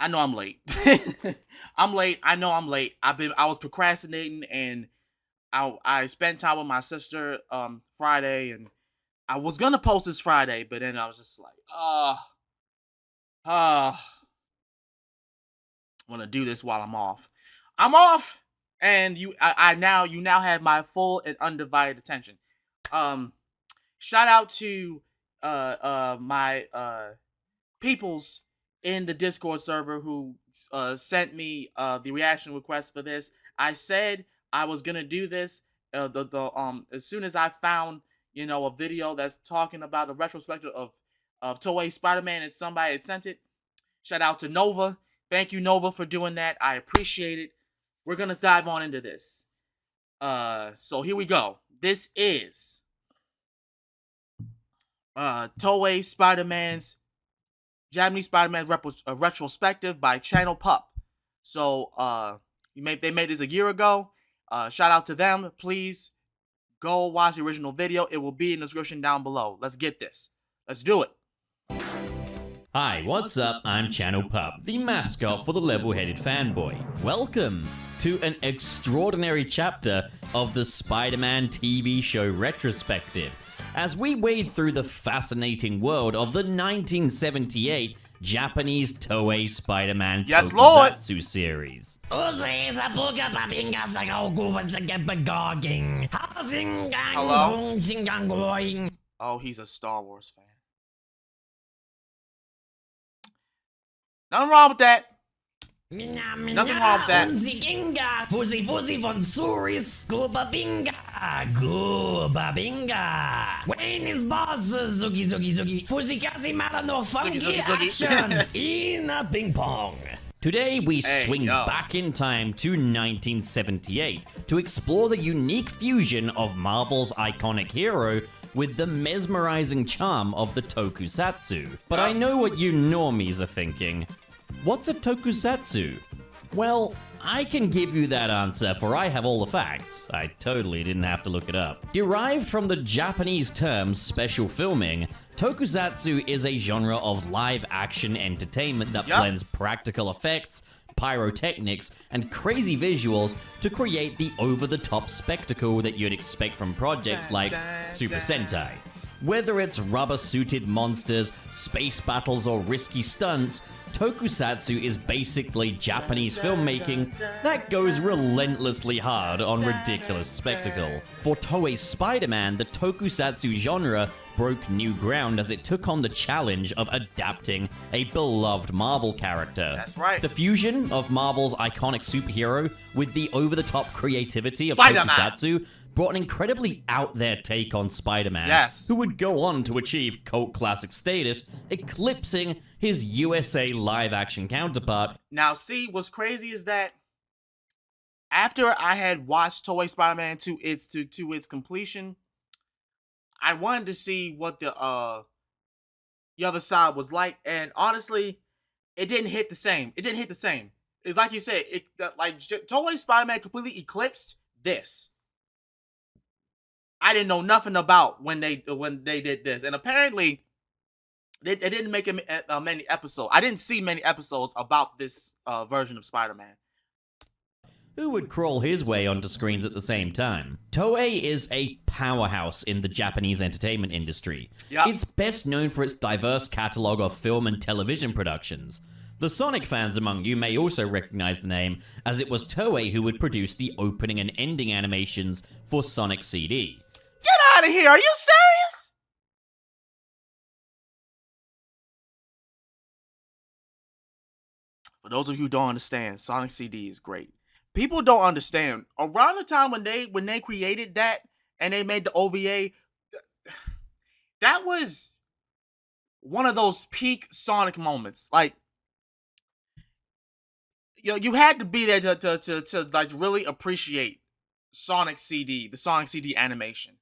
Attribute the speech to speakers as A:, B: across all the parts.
A: I know I'm late. I'm late. I know I'm late. I was procrastinating, and I spent time with my sister Friday, and I was gonna post this Friday, but then I was just like, I want to do this while I'm off. I'm off, and you now have my full and undivided attention. Shout out to my peoples in the Discord server who sent me the reaction request for this. I said I was gonna do this as soon as I found a video that's talking about the retrospective of Toei Spider-Man, and somebody had sent it. Shout out to Nova. Thank you, Nova, for doing that. I appreciate it. We're gonna dive on into this. So here we go. This is Toei Spider-Man's Japanese Spider-Man retrospective by Channel Pup. So they made this a year ago. Shout out to them. Please go watch the original video. It will be in the description down below. Let's get this. Let's do it.
B: Hi, what's up? I'm Channel Pup, the mascot for the level-headed fanboy. Welcome to an extraordinary chapter of the Spider-Man TV show retrospective, as we wade through the fascinating world of the 1978 Japanese Toei Spider-Man tokusatsu series.
A: Hello? Oh, he's a Star Wars fan. Nothing wrong with that. Nothing wrong with that.
C: Fusi Fusi von Suris, Gooba Binga, Gooba Binga. Wayne is boss, Zugi Zugi Zugi. Fusi Kasi Malano funky action in a ping pong.
B: Today we swing back in time to 1978 to explore the unique fusion of Marvel's iconic hero with the mesmerizing charm of the tokusatsu. But I know what you normies are thinking. What's a tokusatsu? Well, I can give you that answer, for I have all the facts. I totally didn't have to look it up. Derived from the Japanese term special filming, tokusatsu is a genre of live-action entertainment that blends practical effects, pyrotechnics, and crazy visuals to create the over-the-top spectacle that you'd expect from projects like Super Sentai. Whether it's rubber-suited monsters, space battles, or risky stunts, tokusatsu is basically Japanese filmmaking that goes relentlessly hard on ridiculous spectacle. For Toei's Spider-Man, the tokusatsu genre broke new ground as it took on the challenge of adapting a beloved Marvel character.
A: That's right.
B: The fusion of Marvel's iconic superhero with the over-the-top creativity of
A: Spider-Man
B: tokusatsu brought an incredibly out-there take on Spider-Man, who would go on to achieve cult classic status, eclipsing his USA live-action counterpart.
A: Now, see, what's crazy is that after I had watched Toei Spider-Man to its completion, I wanted to see what the other side was like, and honestly, it didn't hit the same. It's like you said, Toei Spider-Man completely eclipsed this. I didn't know nothing about when they did this, and apparently they didn't make many episodes. I didn't see many episodes about this version of Spider-Man.
B: Who would crawl his way onto screens at the same time? Toei is a powerhouse in the Japanese entertainment industry. It's best known for its diverse catalog of film and television productions. The Sonic fans among you may also recognize the name, as it was Toei who would produce the opening and ending animations for Sonic CD.
A: Get out of here! Are you serious? For those of you who don't understand, Sonic CD is great. People don't understand. Around the time when they created that and they made the OVA, that was one of those peak Sonic moments. Like, you had to be there to like really appreciate Sonic CD, the Sonic CD animation.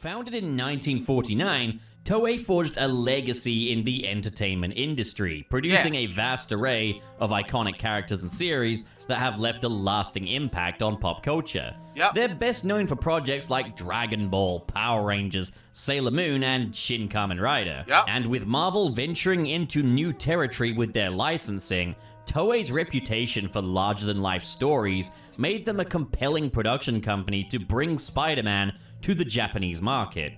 B: Founded in 1949, Toei forged a legacy in the entertainment industry, producing a vast array of iconic characters and series that have left a lasting impact on pop culture. They're best known for projects like Dragon Ball, Power Rangers, Sailor Moon, and Shin Kamen Rider. And with Marvel venturing into new territory with their licensing, Toei's reputation for larger-than-life stories made them a compelling production company to bring Spider-Man to the Japanese market.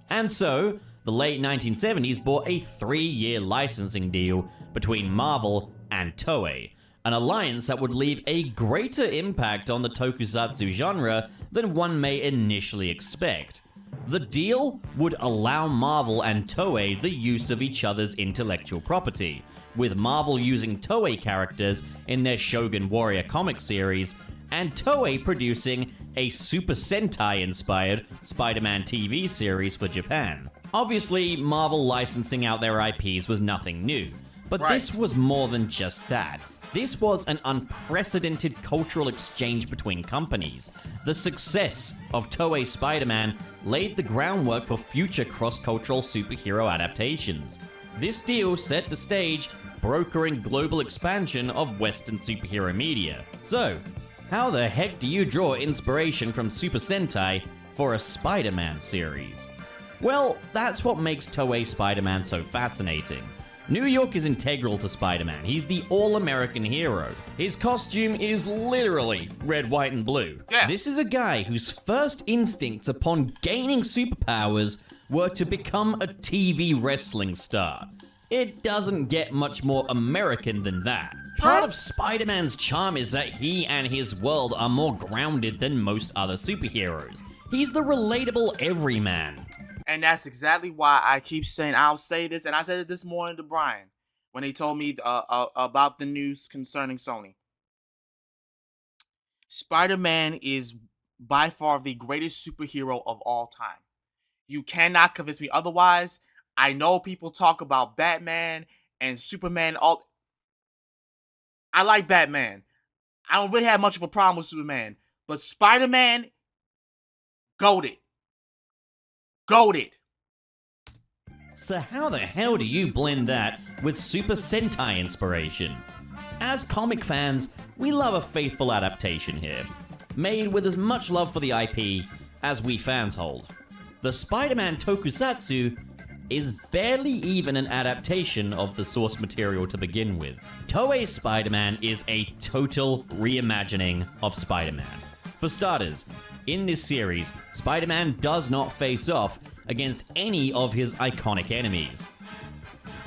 B: And so, the late 1970s brought a 3-year licensing deal between Marvel and Toei, an alliance that would leave a greater impact on the tokusatsu genre than one may initially expect. The deal would allow Marvel and Toei the use of each other's intellectual property, with Marvel using Toei characters in their Shogun Warrior comic series, and Toei producing a Super Sentai-inspired Spider-Man TV series for Japan. Obviously, Marvel licensing out their IPs was nothing new, but this was more than just that. This was an unprecedented cultural exchange between companies. The success of Toei Spider-Man laid the groundwork for future cross-cultural superhero adaptations. This deal set the stage, brokering global expansion of Western superhero media. So, how the heck do you draw inspiration from Super Sentai for a Spider-Man series? Well, that's what makes Toei Spider-Man so fascinating. New York is integral to Spider-Man. He's the all-American hero. His costume is literally red, white, and blue. This is a guy whose first instincts upon gaining superpowers were to become a TV wrestling star. It doesn't get much more American than that. Part of Spider-Man's charm is that he and his world are more grounded than most other superheroes. He's the relatable everyman.
A: And that's exactly why I keep saying, I'll say this, and I said it this morning to Brian when he told me about the news concerning Sony. Spider-Man is by far the greatest superhero of all time. You cannot convince me otherwise. I know people talk about Batman and Superman. I like Batman. I don't really have much of a problem with Superman. But Spider-Man, goated. Goated.
B: So how the hell do you blend that with Super Sentai inspiration? As comic fans, we love a faithful adaptation here, made with as much love for the IP as we fans hold. The Spider-Man tokusatsu is barely even an adaptation of the source material to begin with. Toei's Spider-Man is a total reimagining of Spider-Man. For starters, in this series, Spider-Man does not face off against any of his iconic enemies.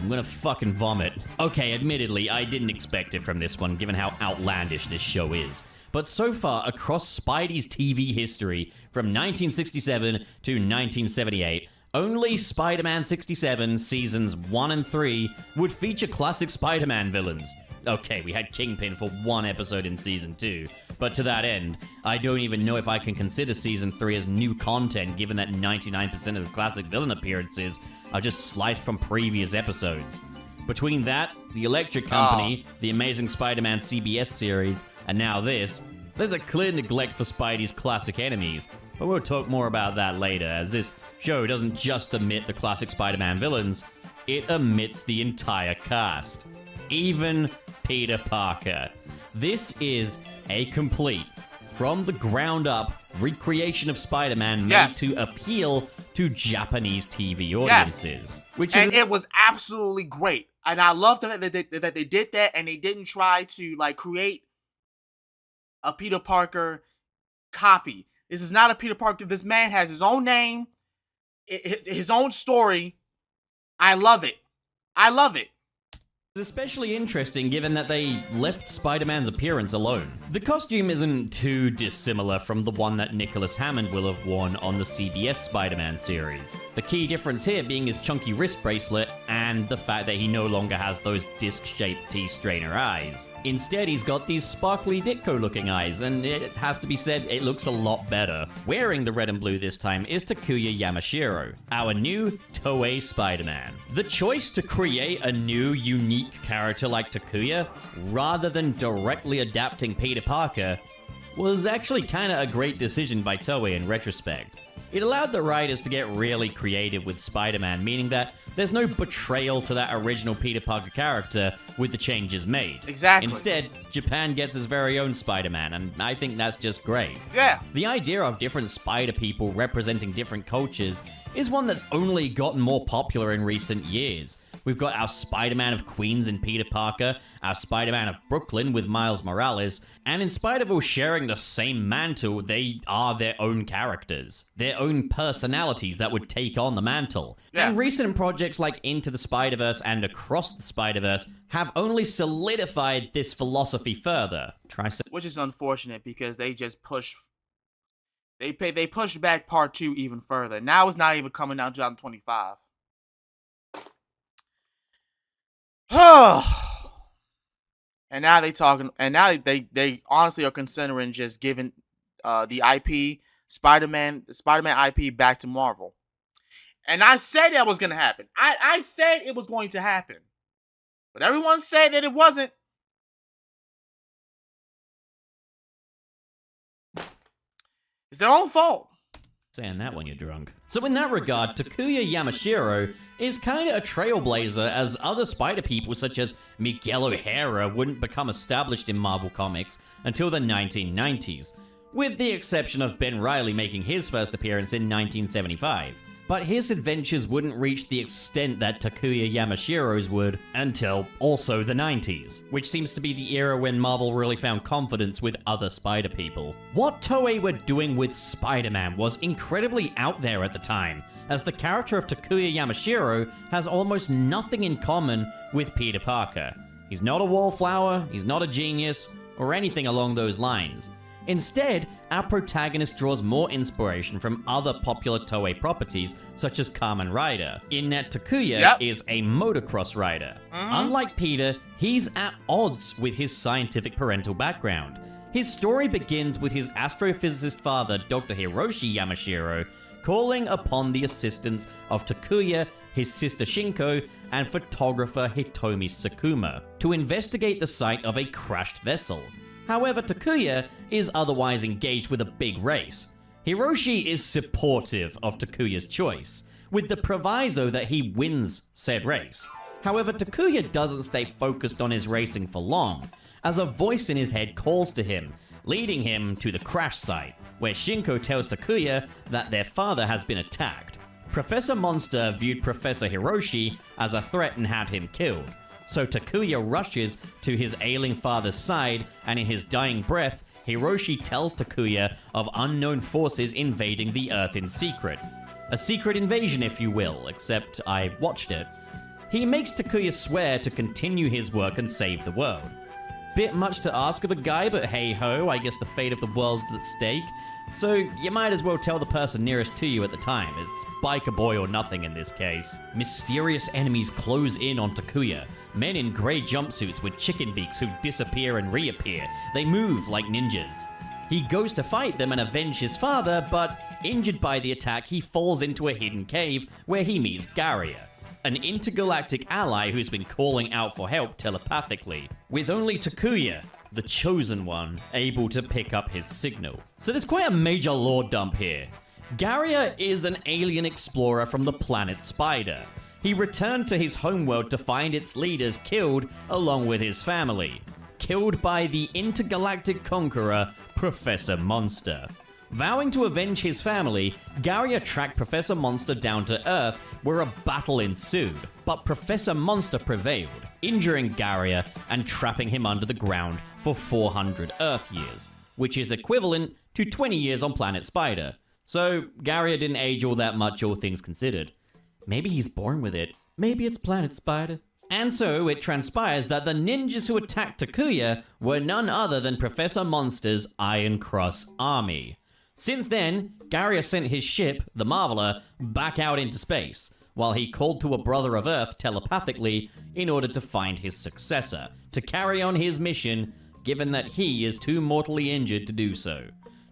B: I'm gonna fucking vomit. Okay, admittedly, I didn't expect it from this one, given how outlandish this show is. But so far, across Spidey's TV history, from 1967 to 1978, only Spider-Man 67 seasons 1 and 3 would feature classic Spider-Man villains. Okay, we had Kingpin for one episode in season 2, but to that end, I don't even know if I can consider season 3 as new content, given that 99% of the classic villain appearances are just sliced from previous episodes. Between that, the Electric Company, the Amazing Spider-Man CBS series, and now this, there's a clear neglect for Spidey's classic enemies, but we'll talk more about that later, as this show doesn't just omit the classic Spider-Man villains, it omits the entire cast. Even Peter Parker. This is a complete, from the ground up, recreation of Spider-Man made to appeal to Japanese TV audiences.
A: And it was absolutely great. And I love that they did that, and they didn't try to create a Peter Parker copy. This is not a Peter Parker. This man has his own name, his own story. I love it. I love it.
B: It's especially interesting given that they left Spider-Man's appearance alone. The costume isn't too dissimilar from the one that Nicholas Hammond will have worn on the CBS Spider-Man series. The key difference here being his chunky wrist bracelet and the fact that he no longer has those disc-shaped T-strainer eyes. Instead, he's got these sparkly Ditko-looking eyes, and it has to be said, it looks a lot better. Wearing the red and blue this time is Takuya Yamashiro, our new Toei Spider-Man. The choice to create a new, unique character like Takuya, rather than directly adapting Peter Parker, was actually kinda a great decision by Toei in retrospect. It allowed the writers to get really creative with Spider-Man, meaning that there's no betrayal to that original Peter Parker character with the changes made.
A: Exactly.
B: Instead, Japan gets his very own Spider-Man, and I think that's just great.
A: Yeah.
B: The idea of different Spider people representing different cultures is one that's only gotten more popular in recent years. We've got our Spider-Man of Queens in Peter Parker, our Spider-Man of Brooklyn with Miles Morales, and in spite of all sharing the same mantle, they are their own characters, their own personalities that would take on the mantle.
A: Yeah.
B: And recent projects like Into the Spider-Verse and Across the Spider-Verse have only solidified this philosophy further.
A: Which is unfortunate because they just pushed. They pushed back part 2 even further. Now it's not even coming out 2025. And now they honestly are considering just giving the IP Spider-Man IP back to Marvel. And I said that was gonna happen. I said it was going to happen. But everyone said that it wasn't. It's their own fault.
B: Saying that when you're drunk. So in that regard, Takuya Yamashiro is kinda a trailblazer, as other Spider people such as Miguel O'Hara wouldn't become established in Marvel Comics until the 1990s, with the exception of Ben Reilly making his first appearance in 1975. But his adventures wouldn't reach the extent that Takuya Yamashiro's would until also the 90s, which seems to be the era when Marvel really found confidence with other Spider people. What Toei were doing with Spider-Man was incredibly out there at the time, as the character of Takuya Yamashiro has almost nothing in common with Peter Parker. He's not a wallflower, he's not a genius, or anything along those lines. Instead, our protagonist draws more inspiration from other popular Toei properties, such as Kamen Rider, in that Takuya is a motocross rider. Unlike Peter, he's at odds with his scientific parental background. His story begins with his astrophysicist father, Dr. Hiroshi Yamashiro, calling upon the assistance of Takuya, his sister Shinko, and photographer Hitomi Sakuma to investigate the site of a crashed vessel. However, Takuya is otherwise engaged with a big race. Hiroshi is supportive of Takuya's choice, with the proviso that he wins said race. However, Takuya doesn't stay focused on his racing for long, as a voice in his head calls to him, leading him to the crash site, where Shinko tells Takuya that their father has been attacked. Professor Monster viewed Professor Hiroshi as a threat and had him killed. So Takuya rushes to his ailing father's side, and in his dying breath, Hiroshi tells Takuya of unknown forces invading the Earth in secret. A secret invasion, if you will, except I watched it. He makes Takuya swear to continue his work and save the world. Bit much to ask of a guy, but hey ho, I guess the fate of the world is at stake. So you might as well tell the person nearest to you at the time. It's biker boy or nothing in this case. Mysterious enemies close in on Takuya. Men in grey jumpsuits with chicken beaks who disappear and reappear. They move like ninjas. He goes to fight them and avenge his father, but injured by the attack, he falls into a hidden cave where he meets Garia, an intergalactic ally who's been calling out for help telepathically, with only Takuya, the chosen one, able to pick up his signal. So there's quite a major lore dump here. Garia is an alien explorer from the planet Spider. He returned to his homeworld to find its leaders killed along with his family. Killed by the intergalactic conqueror, Professor Monster. Vowing to avenge his family, Garia tracked Professor Monster down to Earth, where a battle ensued. But Professor Monster prevailed, injuring Garia and trapping him under the ground for 400 Earth years, which is equivalent to 20 years on Planet Spider. So Garia didn't age all that much, all things considered. Maybe he's born with it. Maybe it's Planet Spider. And so it transpires that the ninjas who attacked Takuya were none other than Professor Monster's Iron Cross army. Since then, Garia sent his ship, the Marveler, back out into space, while he called to a brother of Earth telepathically in order to find his successor, to carry on his mission, given that he is too mortally injured to do so.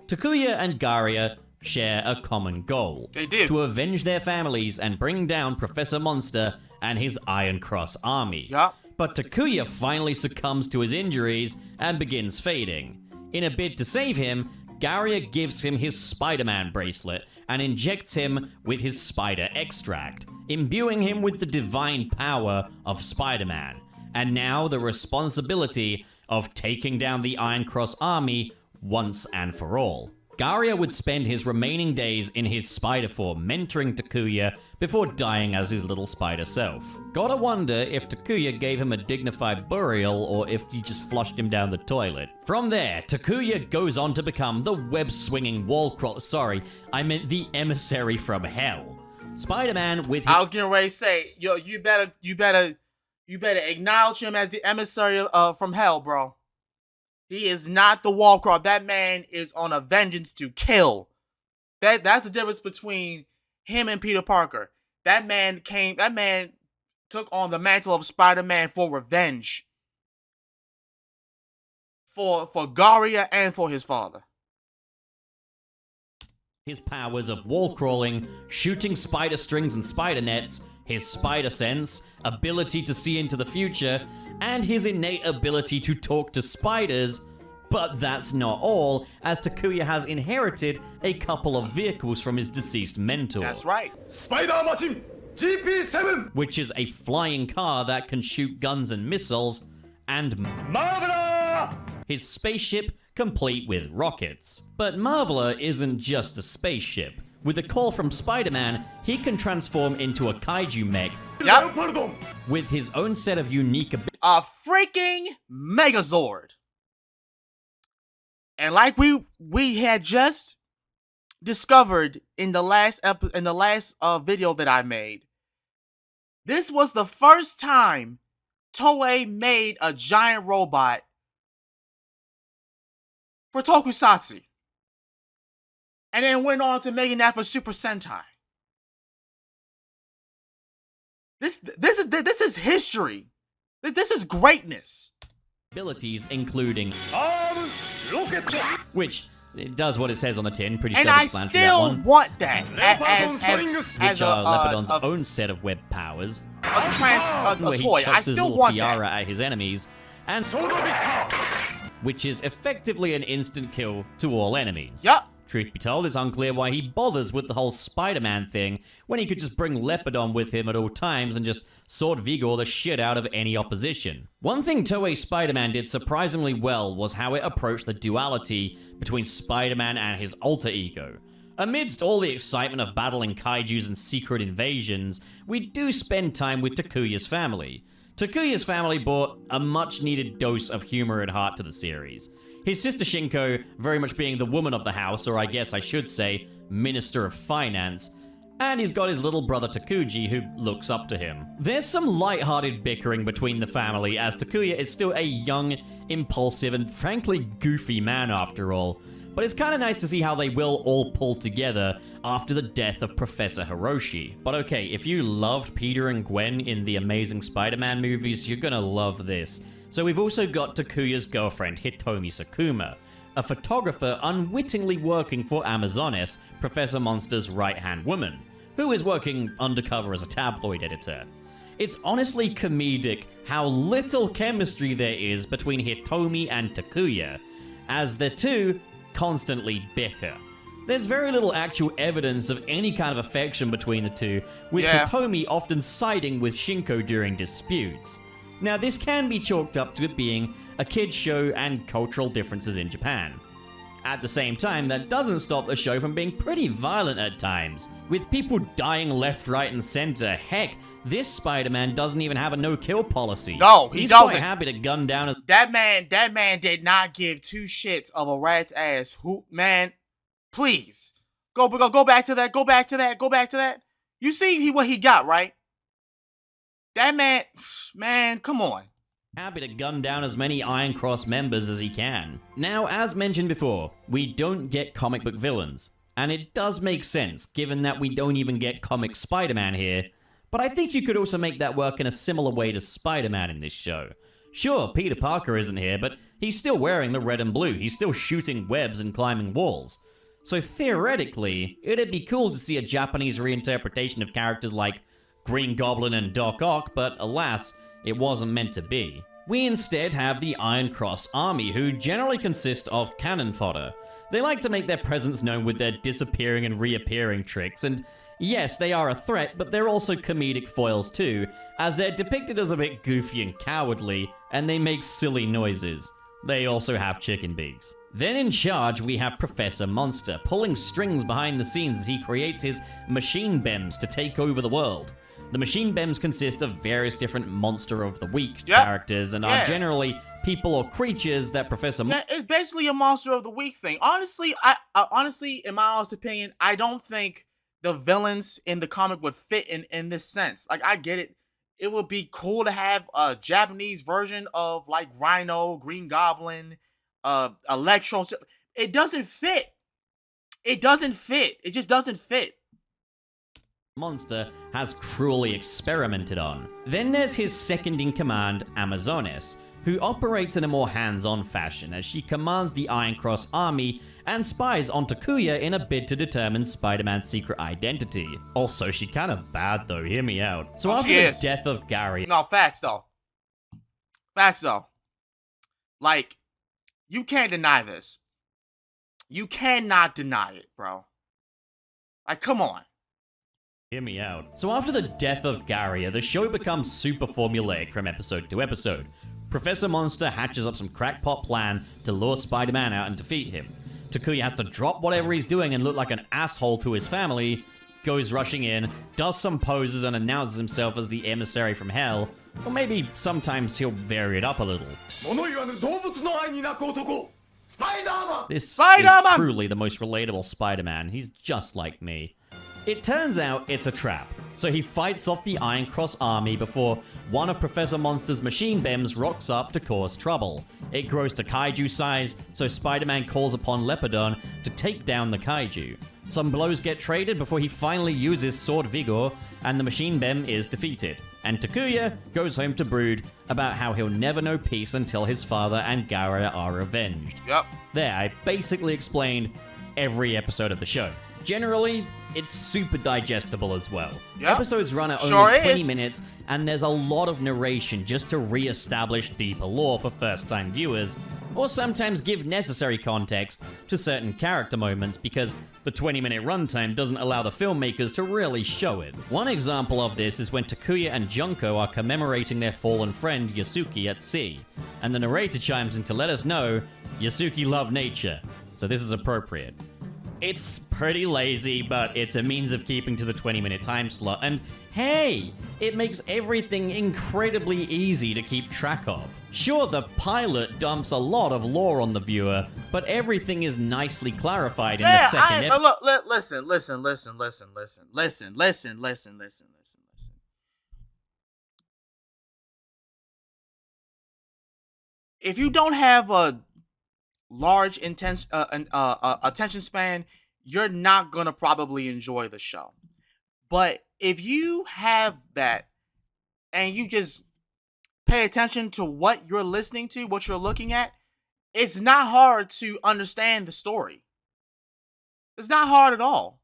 B: Takuya and Garia share a common goal.
A: They do.
B: To avenge their families and bring down Professor Monster and his Iron Cross army.
A: Yup.
B: But Takuya finally succumbs to his injuries and begins fading. In a bid to save him, Garia gives him his Spider-Man bracelet and injects him with his spider extract, imbuing him with the divine power of Spider-Man, and now the responsibility of taking down the Iron Cross army once and for all. Garia would spend his remaining days in his spider form mentoring Takuya before dying as his little spider self. Gotta wonder if Takuya gave him a dignified burial or if he just flushed him down the toilet. From there, Takuya goes on to become the web-swinging the emissary from hell. Spider-Man with his...
A: I was getting ready to say, yo, you better acknowledge him as the emissary from hell, bro. He is not the Wallcraft. That man is on a vengeance to kill. That's the difference between him and Peter Parker. That man took on the mantle of Spider-Man for revenge. For Garia and for his father.
B: His powers of wall crawling, shooting spider strings and spider nets, his spider sense, ability to see into the future, and his innate ability to talk to spiders. But that's not all, as Takuya has inherited a couple of vehicles from his deceased mentor.
A: That's right.
D: Spider Machine GP7!
B: Which is a flying car that can shoot guns and missiles, and
D: Marvela!
B: his spaceship complete with rockets. But Marvela isn't just a spaceship. With a call from Spider-Man, he can transform into a kaiju mech
D: Leopardon!
B: with his own set of unique abilities.
A: A freaking Megazord. And like we had just discovered in the last video that I made, this was the first time Toei made a giant robot for tokusatsu. And then went on to making that for Super Sentai. This is history. This is greatness.
B: Abilities including
D: Rocket!
B: which it does what it says on the tin, pretty
A: And I
B: self-explanatory that
A: still
B: one.
A: want that
B: Which are Leopardon's own set of web powers,
A: a
B: where he
A: toy.
B: chucks
A: I
B: his
A: still
B: little
A: want
B: tiara
A: that.
B: at his enemies, and which is effectively an instant kill to all enemies.
A: Yup.
B: Truth be told, it's unclear why he bothers with the whole Spider-Man thing when he could just bring Leopardon with him at all times and just Sword Vigor the shit out of any opposition. One thing Toei Spider-Man did surprisingly well was how it approached the duality between Spider-Man and his alter ego. Amidst all the excitement of battling kaijus and secret invasions, we do spend time with Takuya's family. Takuya's family brought a much-needed dose of humor and heart to the series. His sister Shinko very much being the woman of the house, or I guess I should say, Minister of Finance, and he's got his little brother Takuji who looks up to him. There's some light-hearted bickering between the family as Takuya is still a young, impulsive, and frankly goofy man after all, but it's kind of nice to see how they will all pull together after the death of Professor Hiroshi. But okay, if you loved Peter and Gwen in the Amazing Spider-Man movies, you're gonna love this. So we've also got Takuya's girlfriend, Hitomi Sakuma, a photographer unwittingly working for Amazonas, Professor Monster's right-hand woman, who is working undercover as a tabloid editor. It's honestly comedic how little chemistry there is between Hitomi and Takuya, as the two constantly bicker. There's very little actual evidence of any kind of affection between the two, with Hitomi often siding with Shinko during disputes. Now, this can be chalked up to it being a kid's show and cultural differences in Japan. At the same time, that doesn't stop the show from being pretty violent at times, with people dying left, right, and center. Heck, this Spider-Man doesn't even have a no-kill policy.
A: No, he
B: He's
A: doesn't.
B: quite happy to gun down a...
A: That man did not give two shits of a rat's ass. Who, man, please. Go back to that. You see what he got, right? That man, come on.
B: Happy to gun down as many Iron Cross members as he can. Now, as mentioned before, we don't get comic book villains. And it does make sense, given that we don't even get comic Spider-Man here. But I think you could also make that work in a similar way to Spider-Man in this show. Sure, Peter Parker isn't here, but he's still wearing the red and blue. He's still shooting webs and climbing walls. So theoretically, it'd be cool to see a Japanese reinterpretation of characters like Green Goblin and Doc Ock, but alas, it wasn't meant to be. We instead have the Iron Cross Army, who generally consist of cannon fodder. They like to make their presence known with their disappearing and reappearing tricks, and yes, they are a threat, but they're also comedic foils too, as they're depicted as a bit goofy and cowardly, and they make silly noises. They also have chicken beaks. Then in charge, we have Professor Monster, pulling strings behind the scenes as he creates his machine bems to take over the world. The machine bems consist of various different Monster of the Week characters, and are generally people or creatures that Professor...
A: Yeah, it's basically a Monster of the Week thing. Honestly, honestly, in my honest opinion, I don't think the villains in the comic would fit in this sense. Like, I get it. It would be cool to have a Japanese version of, like, Rhino, Green Goblin, Electro. It doesn't fit. It doesn't fit. It just doesn't fit.
B: Monster has cruelly experimented on. Then there's his second-in-command, Amazones, who operates in a more hands-on fashion as she commands the Iron Cross Army and spies on Takuya in a bid to determine Spider-Man's secret identity. Also, she kinda bad though, hear me out. So after the death of Gary...
A: No, facts though. Facts though. Like, you can't deny this. You cannot deny it, bro. Like, come on.
B: Hear me out. So after the death of Garia, the show becomes super formulaic from episode to episode. Professor Monster hatches up some crackpot plan to lure Spider-Man out and defeat him. Takuya has to drop whatever he's doing and look like an asshole to his family, goes rushing in, does some poses and announces himself as the emissary from hell, or maybe sometimes he'll vary it up a little. This is truly the most relatable Spider-Man. He's just like me. It turns out it's a trap, so he fights off the Iron Cross Army before one of Professor Monster's machine bems rocks up to cause trouble. It grows to kaiju size, so Spider-Man calls upon Leopardon to take down the kaiju. Some blows get traded before he finally uses Sword Vigor, and the machine bem is defeated. And Takuya goes home to brood about how he'll never know peace until his father and Gaara are avenged.
A: Yep.
B: There, I basically explained every episode of the show. Generally, it's super digestible as well. Yep. Episodes run at only 20 minutes, and there's a lot of narration just to re-establish deeper lore for first-time viewers, or sometimes give necessary context to certain character moments because the 20-minute runtime doesn't allow the filmmakers to really show it. One example of this is when Takuya and Junko are commemorating their fallen friend Yasuki at sea, and the narrator chimes in to let us know Yasuki loved nature, so this is appropriate. It's pretty lazy, but it's a means of keeping to the 20-minute time slot, and hey, it makes everything incredibly easy to keep track of. Sure, the pilot dumps a lot of lore on the viewer, but everything is nicely clarified in the second episode.
A: Listen. If you don't have a large attention span, you're not gonna probably enjoy the show. But if you have that and you just pay attention to what you're listening to, what you're looking at, it's not hard to understand the story. It's not hard at all.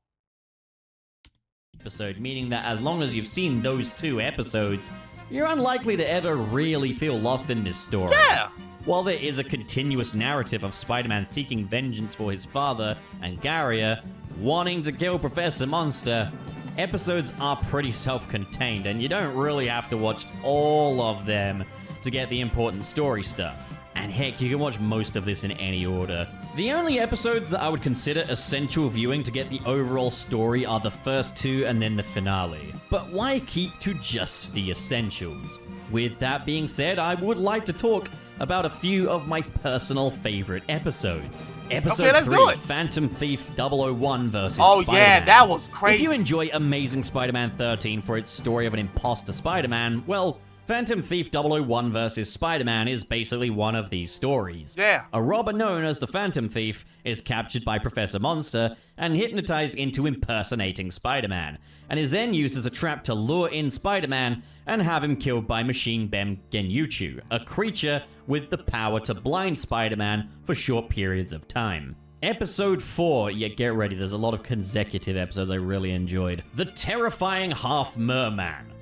B: Episode, meaning that as long as you've seen those 2 episodes, you're unlikely to ever really feel lost in this story.
A: Yeah!
B: While there is a continuous narrative of Spider-Man seeking vengeance for his father and Garia, wanting to kill Professor Monster, episodes are pretty self-contained, and you don't really have to watch all of them to get the important story stuff. And heck, you can watch most of this in any order. The only episodes that I would consider essential viewing to get the overall story are the first 2 and then the finale. But why keep to just the essentials? With that being said, I would like to talk about a few of my personal favorite episodes. Episode 3, Phantom Thief 001 versus Spider-Man.
A: Oh yeah, that was crazy.
B: If you enjoy Amazing Spider-Man 13 for its story of an imposter Spider-Man, well, Phantom Thief 001 vs. Spider-Man is basically one of these stories.
A: Yeah.
B: A robber known as the Phantom Thief is captured by Professor Monster and hypnotized into impersonating Spider-Man, and is then used as a trap to lure in Spider-Man and have him killed by Machine Bem Genyuchu, a creature with the power to blind Spider-Man for short periods of time. Episode 4, yeah, get ready, there's a lot of consecutive episodes I really enjoyed. The Terrifying Half-Merman.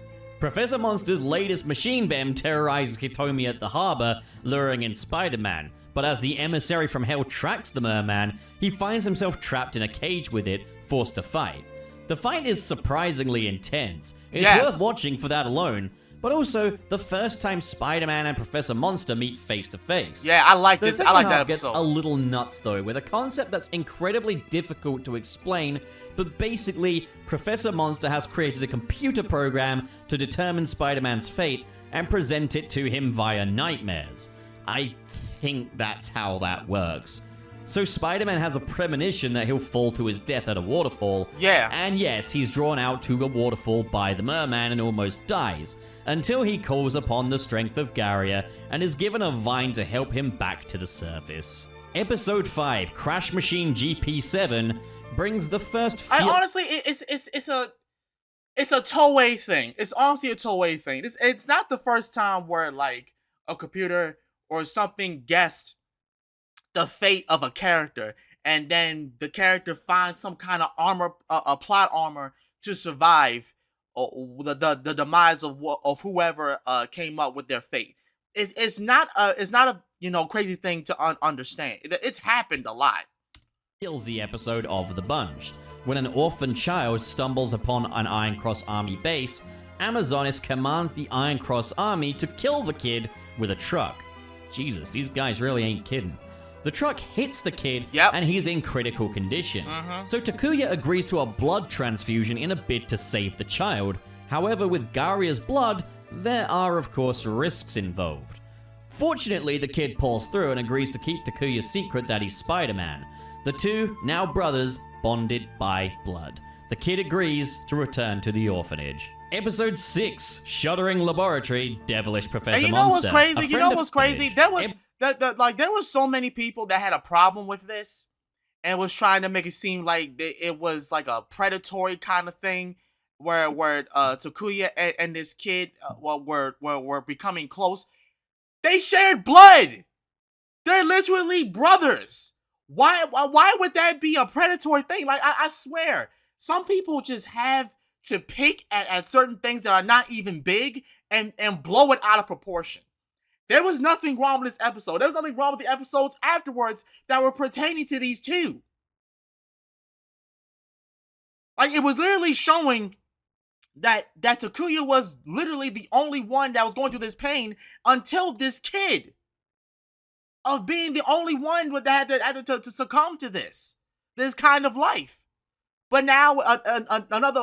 B: Professor Monster's latest machine beam terrorizes Hitomi at the harbor, luring in Spider-Man. But as the emissary from hell tracks the merman, he finds himself trapped in a cage with it, forced to fight. The fight is surprisingly intense. It's worth watching for that alone, but also the first time Spider-Man and Professor Monster meet face to face.
A: Yeah, I like this. I like that
B: episode. Gets a little nuts though, with a concept that's incredibly difficult to explain, but basically, Professor Monster has created a computer program to determine Spider-Man's fate and present it to him via nightmares. I think that's how that works. So Spider-Man has a premonition that he'll fall to his death at a waterfall.
A: Yeah.
B: And yes, he's drawn out to a waterfall by the merman and almost dies, until he calls upon the strength of Garia and is given a vine to help him back to the surface. Episode 5, Crash Machine GP7, brings the first
A: honestly, it's a Toei thing. It's honestly a Toei thing. It's not the first time where like a computer or something guessed the fate of a character, and then the character finds some kind of armor, a plot armor to survive the demise of whoever came up with their fate. It's not a crazy thing to understand. It's happened a lot.
B: Kills the episode of The Bunch. When an orphan child stumbles upon an Iron Cross Army base, Amazonis commands the Iron Cross Army to kill the kid with a truck. Jesus, these guys really ain't kidding. The truck hits the kid, and he's in critical condition. So Takuya agrees to a blood transfusion in a bid to save the child. However, with Garia's blood, there are of course risks involved. Fortunately, the kid pulls through and agrees to keep Takuya's secret that he's Spider-Man. The two, now brothers, bonded by blood. The kid agrees to return to the orphanage. Episode 6, Shuddering Laboratory, Devilish Professor Monster.
A: And you know what's crazy? There were so many people that had a problem with this and was trying to make it seem like it was like a predatory kind of thing where Takuya and this kid were becoming close. They shared blood. They're literally brothers. Why would that be a predatory thing? Like, I swear, some people just have to pick at certain things that are not even big and blow it out of proportion. There was nothing wrong with this episode. There was nothing wrong with the episodes afterwards that were pertaining to these two. Like, it was literally showing that Takuya was literally the only one that was going through this pain until this kid. Of being the only one that had to succumb to this kind of life. But now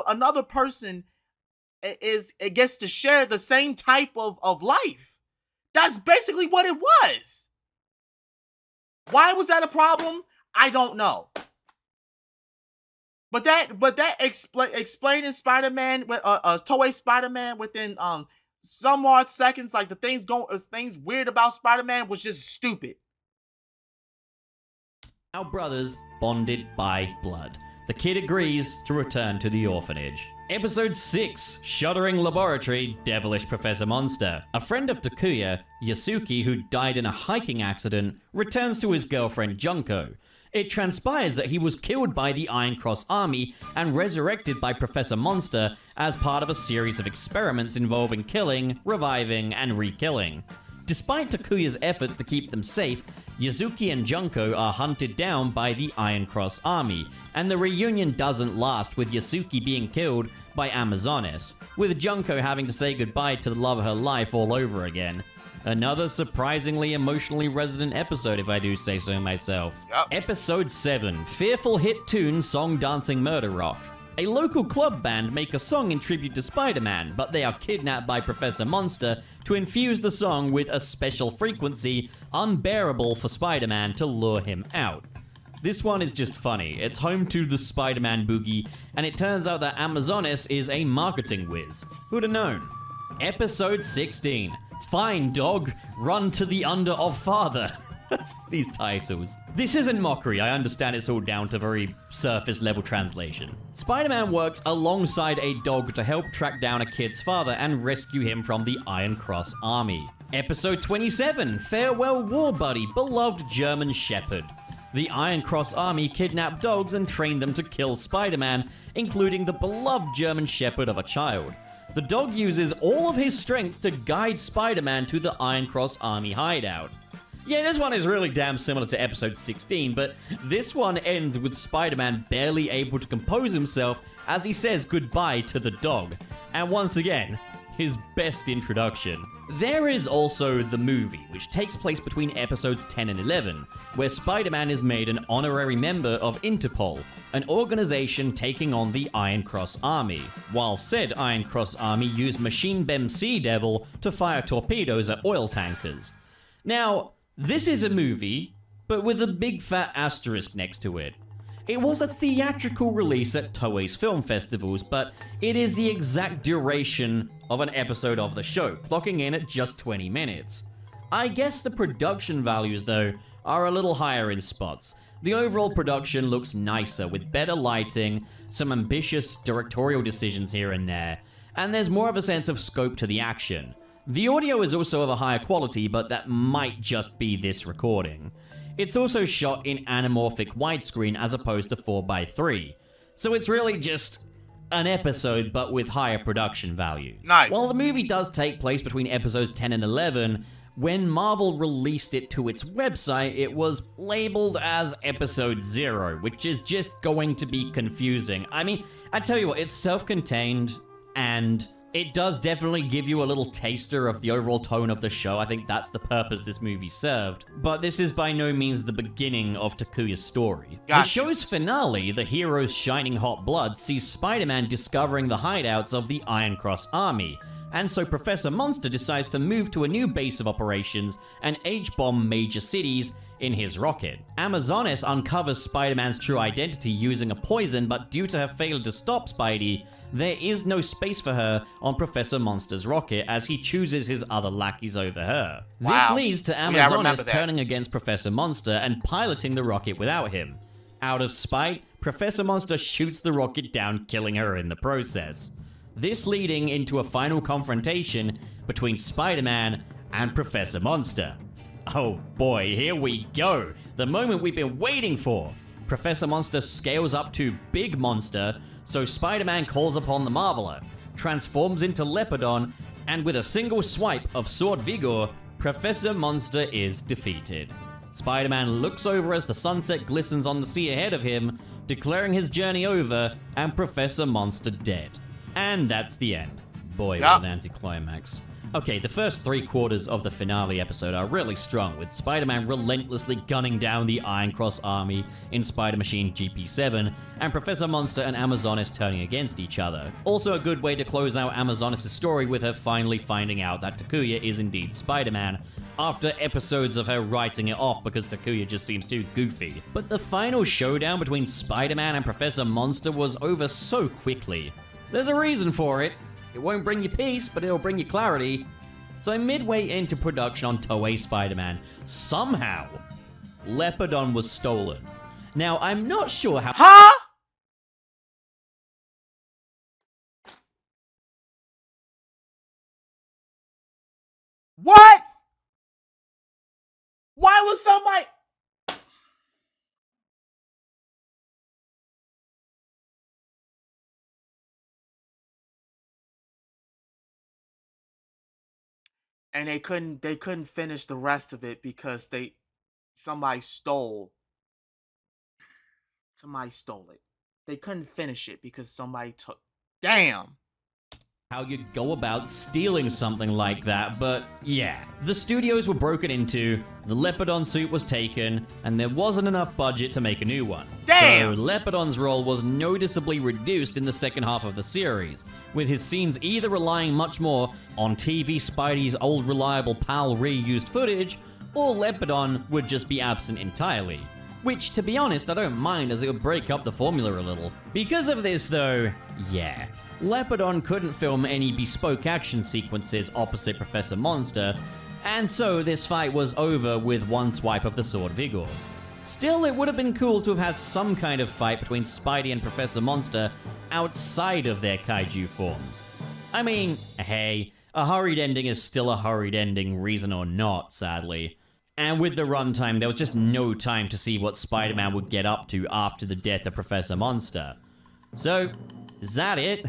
A: another person gets to share the same type of life. That's basically what it was. Why was that a problem? I don't know. But that explaining Spider-Man, Toei Spider-Man within some odd seconds, like the things weird about Spider-Man was just stupid.
B: Our brothers bonded by blood. The kid agrees to return to the orphanage. Episode 6, Shuddering Laboratory, Devilish Professor Monster. A friend of Takuya, Yasuki, who died in a hiking accident, returns to his girlfriend Junko. It transpires that he was killed by the Iron Cross Army and resurrected by Professor Monster as part of a series of experiments involving killing, reviving, and re-killing. Despite Takuya's efforts to keep them safe, Yasuki and Junko are hunted down by the Iron Cross Army, and the reunion doesn't last, with Yasuki being killed by Amazonis, with Junko having to say goodbye to the love of her life all over again. Another surprisingly emotionally resonant episode, if I do say so myself.
A: Yep.
B: Episode 7, Fearful Hit Tune Song Dancing Murder Rock. A local club band make a song in tribute to Spider-Man, but they are kidnapped by Professor Monster to infuse the song with a special frequency unbearable for Spider-Man to lure him out. This one is just funny. It's home to the Spider-Man boogie, and it turns out that Amazonis is a marketing whiz. Who'd have known? Episode 16, Fine Dog, Run to the Under of Father. These titles. This isn't mockery, I understand it's all down to very surface level translation. Spider-Man works alongside a dog to help track down a kid's father and rescue him from the Iron Cross Army. Episode 27, Farewell War Buddy, Beloved German Shepherd. The Iron Cross Army kidnap dogs and train them to kill Spider-Man, including the beloved German Shepherd of a child. The dog uses all of his strength to guide Spider-Man to the Iron Cross Army hideout. Yeah, this one is really damn similar to episode 16, but this one ends with Spider-Man barely able to compose himself as he says goodbye to the dog. And once again, his best introduction. There is also the movie, which takes place between episodes 10 and 11, where Spider-Man is made an honorary member of Interpol, an organization taking on the Iron Cross Army, while said Iron Cross Army used Machine Bem Sea Devil to fire torpedoes at oil tankers. Now, this is a movie, but with a big fat asterisk next to it. It was a theatrical release at Toei's film festivals, but it is the exact duration of an episode of the show, clocking in at just 20 minutes. I guess the production values, though, are a little higher in spots. The overall production looks nicer, with better lighting, some ambitious directorial decisions here and there, and there's more of a sense of scope to the action. The audio is also of a higher quality, but that might just be this recording. It's also shot in anamorphic widescreen as opposed to 4:3, so it's really just an episode but with higher production values.
A: Nice.
B: While the movie does take place between episodes 10 and 11, when Marvel released it to its website, it was labeled as episode 0, which is just going to be confusing. I mean, I tell you what, it's self-contained, and it does definitely give you a little taster of the overall tone of the show. I think that's the purpose this movie served. But this is by no means the beginning of Takuya's story.
A: Gotcha.
B: The show's finale, The Hero's Shining Hot Blood, sees Spider-Man discovering the hideouts of the Iron Cross Army. And so Professor Monster decides to move to a new base of operations and H-bomb major cities in his rocket. Amazonas uncovers Spider-Man's true identity using a poison, but due to her failure to stop Spidey, there is no space for her on Professor Monster's rocket as he chooses his other lackeys over her.
A: Wow.
B: This leads to
A: Yeah, I remember
B: Amazonas
A: that.
B: turning against Professor Monster and piloting the rocket without him. Out of spite, Professor Monster shoots the rocket down, killing her in the process. This leading into a final confrontation between Spider-Man and Professor Monster. Oh boy, here we go! The moment we've been waiting for! Professor Monster scales up to Big Monster, so Spider-Man calls upon the Marveler, transforms into Leopardon, and with a single swipe of Sword Vigor, Professor Monster is defeated. Spider-Man looks over as the sunset glistens on the sea ahead of him, declaring his journey over and Professor Monster dead. And that's the end. Boy,
A: Yeah.
B: what an anticlimax. Okay, the first 3/4 of the finale episode are really strong, with Spider-Man relentlessly gunning down the Iron Cross Army in Spider-Machine GP7, and Professor Monster and Amazonas turning against each other. Also a good way to close out Amazonas' story with her finally finding out that Takuya is indeed Spider-Man, after episodes of her writing it off because Takuya just seems too goofy. But the final showdown between Spider-Man and Professor Monster was over so quickly. There's a reason for it. It won't bring you peace, but it'll bring you clarity. So midway into production on Toei Spider-Man, somehow, Leopardon was stolen. Now, I'm not sure how—
A: Huh? What? Why was somebody... And they couldn't finish the rest of it because somebody stole it. They couldn't finish it because somebody took... Damn.
B: how you go about stealing something like that, but yeah. The studios were broken into, the Leopardon suit was taken, and there wasn't enough budget to make a new one.
A: Damn!
B: So Leopardon's role was noticeably reduced in the second half of the series, with his scenes either relying much more on TV Spidey's old reliable pal reused footage, or Leopardon would just be absent entirely. Which, to be honest, I don't mind as it would break up the formula a little. Because of this though, yeah. Leopardon couldn't film any bespoke action sequences opposite Professor Monster, and so this fight was over with one swipe of the Sword Vigor. Still, it would have been cool to have had some kind of fight between Spidey and Professor Monster outside of their kaiju forms. I mean, hey, a hurried ending is still a hurried ending, reason or not, sadly. And with the runtime, there was just no time to see what Spider-Man would get up to after the death of Professor Monster. So, is that it?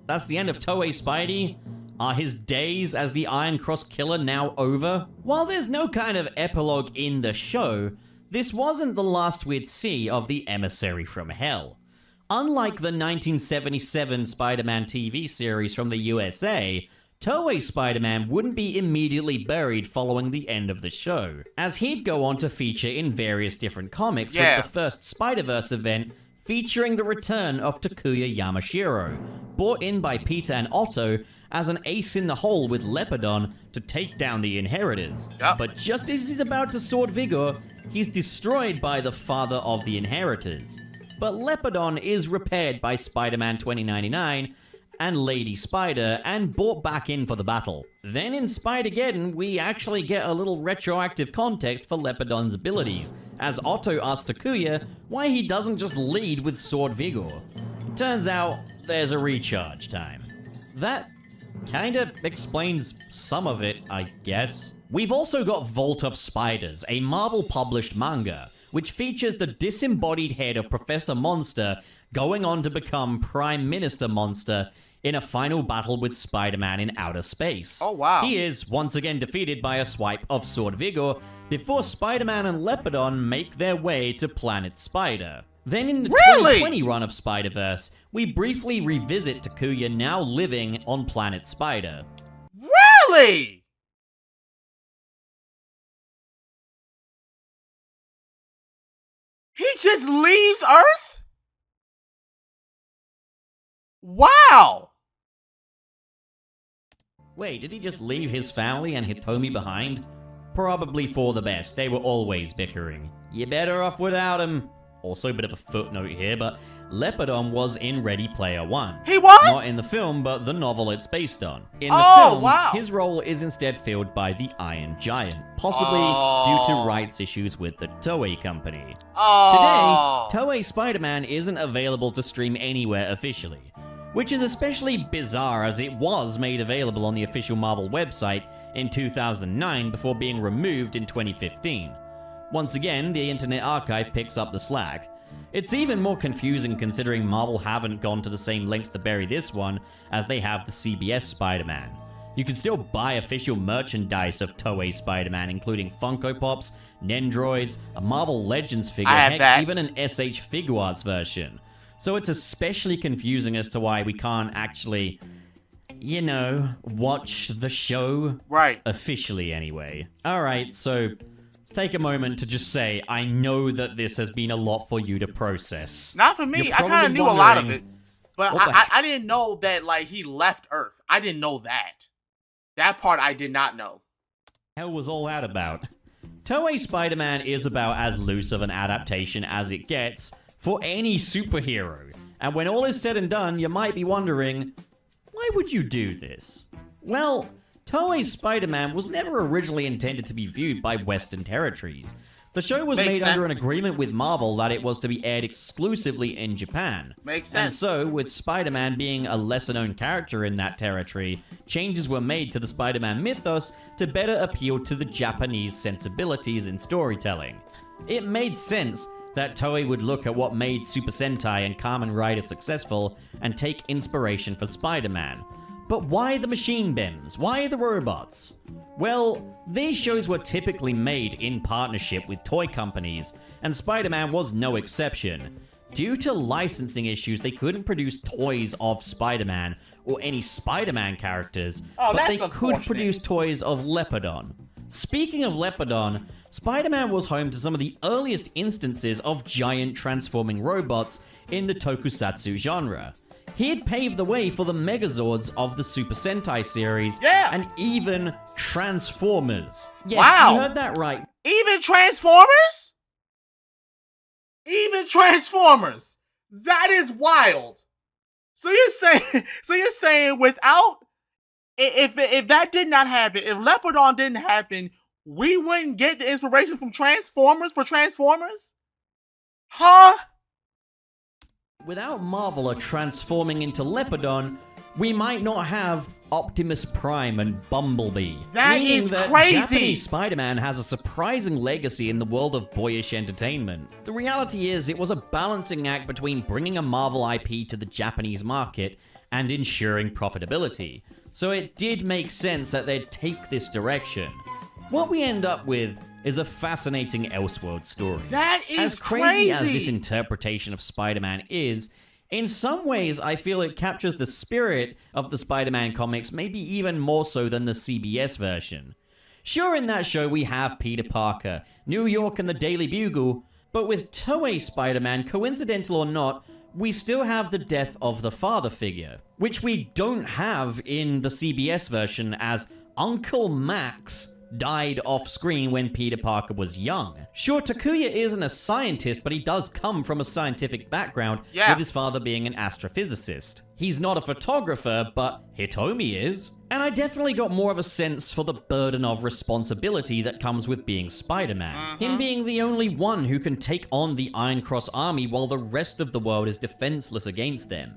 B: That's the end of Toei Spidey? Are his days as the Iron Cross Killer now over? While there's no kind of epilogue in the show, this wasn't the last we'd see of the Emissary from Hell. Unlike the 1977 Spider-Man TV series from the USA, Toei Spider-Man wouldn't be immediately buried following the end of the show, as he'd go on to feature in various different comics with the first Spider-Verse event featuring the return of Takuya Yamashiro, brought in by Peter and Otto as an ace in the hole with Leopardon to take down the Inheritors. But just as he's about to sword vigor, he's destroyed by the father of the Inheritors. But Leopardon is repaired by Spider-Man 2099 and Lady Spider and brought back in for the battle. Then in Spider-Geddon, we actually get a little retroactive context for Leopardon's abilities, as Otto asks Takuya why he doesn't just lead with sword vigor. It turns out there's a recharge time. That kinda explains some of it, I guess. We've also got Vault of Spiders, a Marvel-published manga, which features the disembodied head of Professor Monster going on to become Prime Minister Monster in a final battle with Spider-Man in outer space.
A: Oh, wow.
B: He is once again defeated by a swipe of Sword Vigor before Spider-Man and Leopardon make their way to Planet Spider. Then in the 2020 run of Spider-Verse, we briefly revisit Takuya now living on Planet Spider.
A: Really? He just leaves Earth? Wow!
B: Wait, did he just leave his family and Hitomi behind? Probably for the best, they were always bickering. You're better off without him. Also, a bit of a footnote here, but Leopardon was in Ready Player One.
A: He was?
B: Not in the film, but the novel it's based on. In the film, his role is instead filled by the Iron Giant, possibly due to rights issues with the Toei company. Today, Toei Spider-Man isn't available to stream anywhere officially, which is especially bizarre as it was made available on the official Marvel website in 2009 before being removed in 2015. Once again, the Internet Archive picks up the slack. It's even more confusing considering Marvel haven't gone to the same lengths to bury this one as they have the CBS Spider-Man. You can still buy official merchandise of Toei Spider-Man, including Funko Pops, Nendroids, a Marvel Legends figure, heck, even an SH Figuarts version. So it's especially confusing as to why we can't actually, you know, watch the show.
A: Right.
B: Officially, anyway. Alright, so let's take a moment to just say, I know that this has been a lot for you to process.
A: Not for me. I kind of knew a lot of it. But I didn't know that, like, he left Earth. I didn't know that. That part I did not know.
B: Hell was all that about? Toei Spider-Man is about as loose of an adaptation as it gets for any superhero. And when all is said and done, you might be wondering, why would you do this? Well, Toei's Spider-Man was never originally intended to be viewed by Western territories. The show was made under an agreement with Marvel that it was to be aired exclusively in Japan.
A: Makes
B: And
A: sense.
B: so, with Spider-Man being a lesser-known character in that territory, changes were made to the Spider-Man mythos to better appeal to the Japanese sensibilities in storytelling. It made sense that Toei would look at what made Super Sentai and Kamen Rider successful and take inspiration for Spider-Man. But why the machine bims? Why the robots? Well, these shows were typically made in partnership with toy companies, and Spider-Man was no exception. Due to licensing issues, they couldn't produce toys of Spider-Man or any Spider-Man characters, but they could produce toys of Leopardon. Speaking of Leopardon, Spider-Man was home to some of the earliest instances of giant transforming robots in the tokusatsu genre. He had paved the way for the Megazords of the Super Sentai series, and even Transformers. Yes, you heard that right.
A: Even Transformers? Even Transformers. That is wild. So you're saying without, if that did not happen, if Leopardon didn't happen, we wouldn't get the inspiration from Transformers for Transformers? Huh?
B: Without Marvel transforming into Leopardon, we might not have Optimus Prime and Bumblebee.
A: That is crazy!
B: Japanese Spider-Man has a surprising legacy in the world of boyish entertainment. The reality is, it was a balancing act between bringing a Marvel IP to the Japanese market and ensuring profitability, so it did make sense that they'd take this direction. What we end up with is a fascinating Elseworld story.
A: That is
B: as crazy as this interpretation of Spider-Man is, in some ways I feel it captures the spirit of the Spider-Man comics maybe even more so than the CBS version. Sure, in that show we have Peter Parker, New York and the Daily Bugle, but with Toei Spider-Man, coincidental or not, we still have the death of the father figure, which we don't have in the CBS version, as Uncle Max died off screen when Peter Parker was young. Sure, Takuya isn't a scientist, but he does come from a scientific background, with his father being an astrophysicist. He's not a photographer, but Hitomi is. And I definitely got more of a sense for the burden of responsibility that comes with being Spider-Man. Him being the only one who can take on the Iron Cross army while the rest of the world is defenseless against them.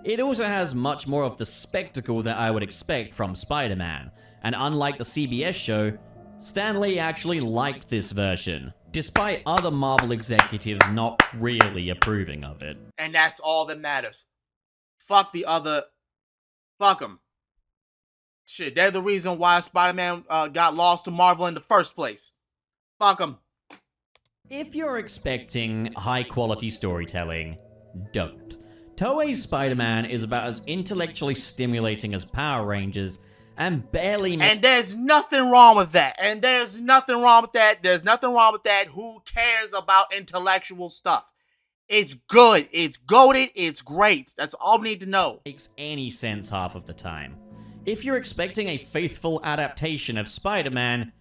B: It also has much more of the spectacle that I would expect from Spider-Man. And unlike the CBS show, Stan Lee actually liked this version, despite other Marvel executives not really approving of it.
A: And that's all that matters. Fuck the other... Fuck them. Shit, they're the reason why Spider-Man got lost to Marvel in the first place. Fuck them.
B: If you're expecting high-quality storytelling, don't. Toei's Spider-Man is about as intellectually stimulating as Power Rangers, and barely...
A: And there's nothing wrong with that. There's nothing wrong with that. Who cares about intellectual stuff? It's good. It's goated. It's great. That's all we need to know.
B: Makes any sense half of the time. If you're expecting a faithful adaptation of Spider-Man,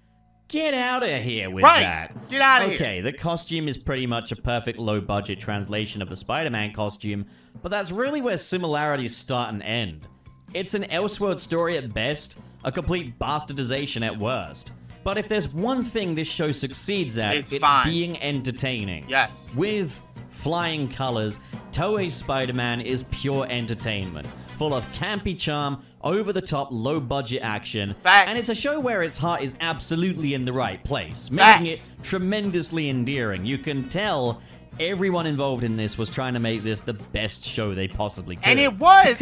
B: get out of here with that.
A: Get out of here.
B: Okay, the costume is pretty much a perfect low-budget translation of the Spider-Man costume, but that's really where similarities start and end. It's an Elseworld story at best, a complete bastardization at worst. But if there's one thing this show succeeds at, it's being entertaining.
A: Yes.
B: With flying colors, Toei Spider-Man is pure entertainment, full of campy charm, over-the-top, low-budget action.
A: Facts.
B: And it's a show where its heart is absolutely in the right place, making it tremendously endearing. You can tell everyone involved in this was trying to make this the best show they possibly could.
A: And it was.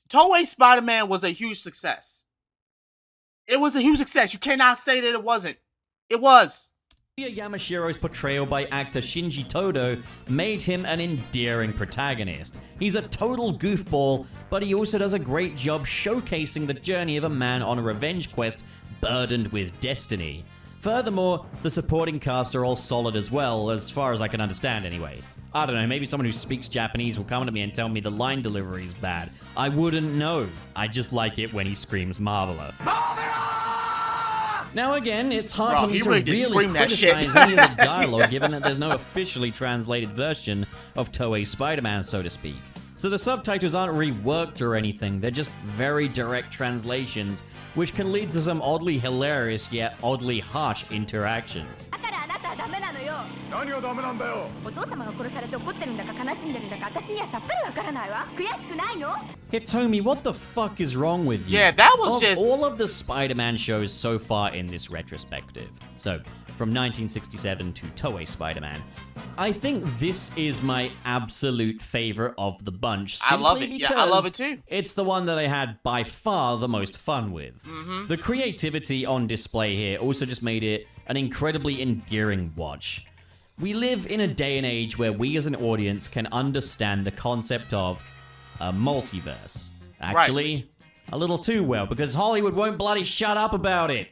A: Toei Spider-Man was a huge success. It was a huge success. You cannot say that it wasn't. It was.
B: Yamashiro's portrayal by actor Shinji Todo made him an endearing protagonist. He's a total goofball, but he also does a great job showcasing the journey of a man on a revenge quest burdened with destiny. Furthermore, the supporting cast are all solid as well, as far as I can understand anyway. I don't know, maybe someone who speaks Japanese will come to me and tell me the line delivery is bad. I wouldn't know. I just like it when he screams Marveler. Now again, it's hard for me to really criticize any of the dialogue given that there's no officially translated version of Toei Spider-Man, so to speak. So the subtitles aren't reworked or anything, they're just very direct translations, which can lead to some oddly hilarious yet oddly harsh interactions. Hitomi, what the fuck is wrong with you?
A: Yeah, that was
B: of all of the Spider-Man shows so far in this retrospective, so from 1967 to Toei Spider-Man, I think this is my absolute favorite of the bunch.
A: I love it. Yeah, I love it too.
B: It's the one that I had by far the most fun with. The creativity on display here also just made it an incredibly endearing watch. We live in a day and age where we as an audience can understand the concept of a multiverse. Actually, a little too well, because Hollywood won't bloody shut up about it.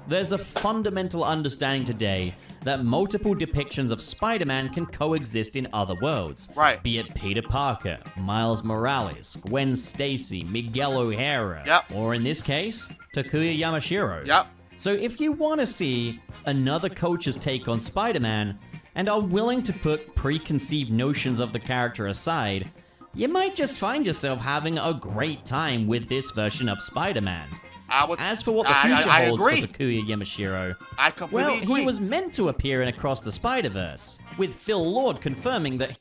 B: There's a fundamental understanding today that multiple depictions of Spider-Man can coexist in other worlds. Be it Peter Parker, Miles Morales, Gwen Stacy, Miguel O'Hara, or in this case, Takuya Yamashiro. So if you want to see another culture's take on Spider-Man, and are willing to put preconceived notions of the character aside, you might just find yourself having a great time with this version of Spider-Man. As for what the future holds for Takuya Yamashiro,
A: I completely agree.
B: He was meant to appear in Across the Spider-Verse, with Phil Lord confirming that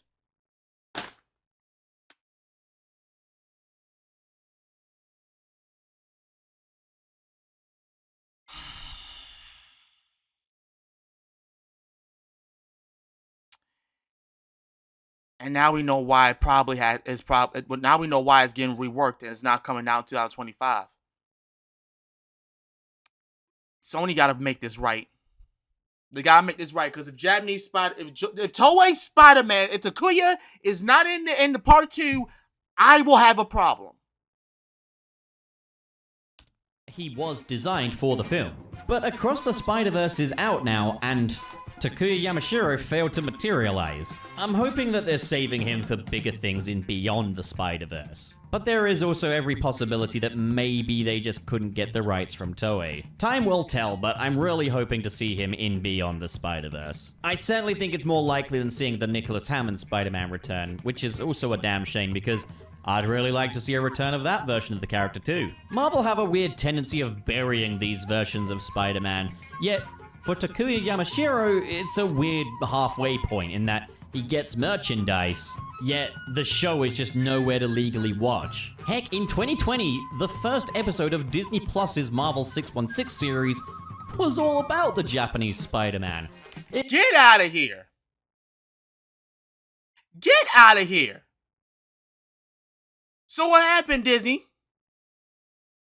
A: And now we know why it probably now we know why it's getting reworked and it's not coming out in 2025. Sony got to make this right. They gotta make this right, because if Toei Spider-Man, if Takuya is not in the part 2, I will have a problem.
B: He was designed for the film. But Across the Spider-Verse is out now, and Takuya Yamashiro failed to materialize. I'm hoping that they're saving him for bigger things in Beyond the Spider-Verse. But there is also every possibility that maybe they just couldn't get the rights from Toei. Time will tell, but I'm really hoping to see him in Beyond the Spider-Verse. I certainly think it's more likely than seeing the Nicholas Hammond Spider-Man return, which is also a damn shame because I'd really like to see a return of that version of the character too. Marvel have a weird tendency of burying these versions of Spider-Man, yet for Takuya Yamashiro, it's a weird halfway point in that he gets merchandise, yet the show is just nowhere to legally watch. Heck, in 2020, the first episode of Disney Plus's Marvel 616 series was all about the Japanese Spider-Man.
A: Get out of here! Get out of here! So what happened, Disney?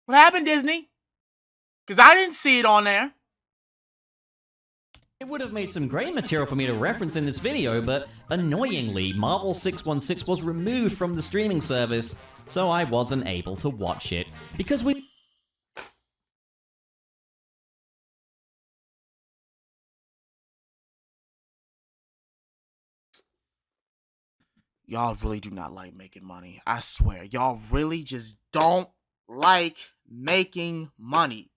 A: What happened, Disney? Because I didn't see it on there.
B: It would have made some great material for me to reference in this video, but annoyingly, Marvel 616 was removed from the streaming service, so I wasn't able to watch it. Because
A: Y'all really do not like making money. I swear. Y'all really just don't like making money.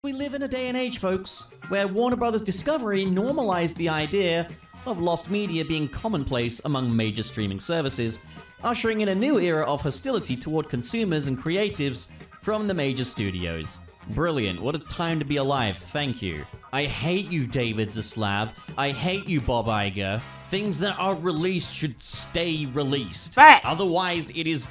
B: we live in a day and age, folks, where Warner Bros. Discovery normalized the idea of lost media being commonplace among major streaming services, ushering in a new era of hostility toward consumers and creatives from the major studios. Brilliant. What a time to be alive. Thank you. I hate you, David Zaslav. I hate you, Bob Iger. Things that are released should stay released.
A: Facts.
B: Otherwise, it is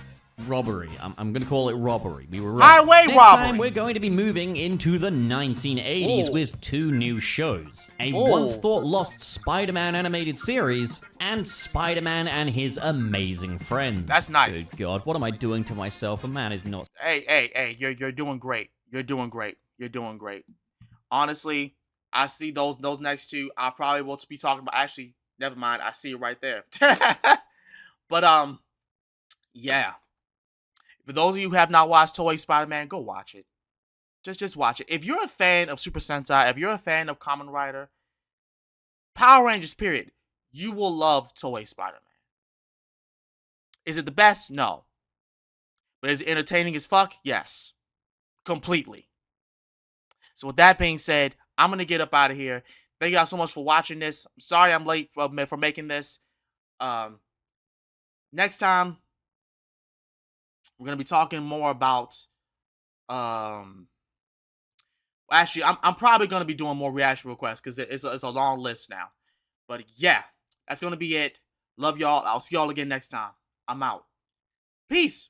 B: robbery. I'm going to call it robbery. We were wrong.
A: Highway
B: Next
A: robbery.
B: time, we're going to be moving into the 1980s with 2 new shows. A
A: Oh.
B: once-thought lost Spider-Man animated series, and Spider-Man and His Amazing Friends.
A: That's nice.
B: Good God, what am I doing to myself? A man is not...
A: Hey, you're doing great. You're doing great. You're doing great. Honestly, I see those next 2. I probably will be talking about. Actually, never mind. I see it right there. But yeah. For those of you who have not watched Toei Spider-Man, go watch it. Just watch it. If you're a fan of Super Sentai, if you're a fan of Kamen Rider, Power Rangers, period, you will love Toei Spider-Man. Is it the best? No. But is it entertaining as fuck? Yes. Completely. So with that being said, I'm going to get up out of here. Thank you guys so much for watching this. I'm sorry I'm late for making this. Next time, we're going to be talking more about... Actually, I'm probably going to be doing more reaction requests because it's a long list now. But yeah, that's going to be it. Love y'all. I'll see y'all again next time. I'm out. Peace.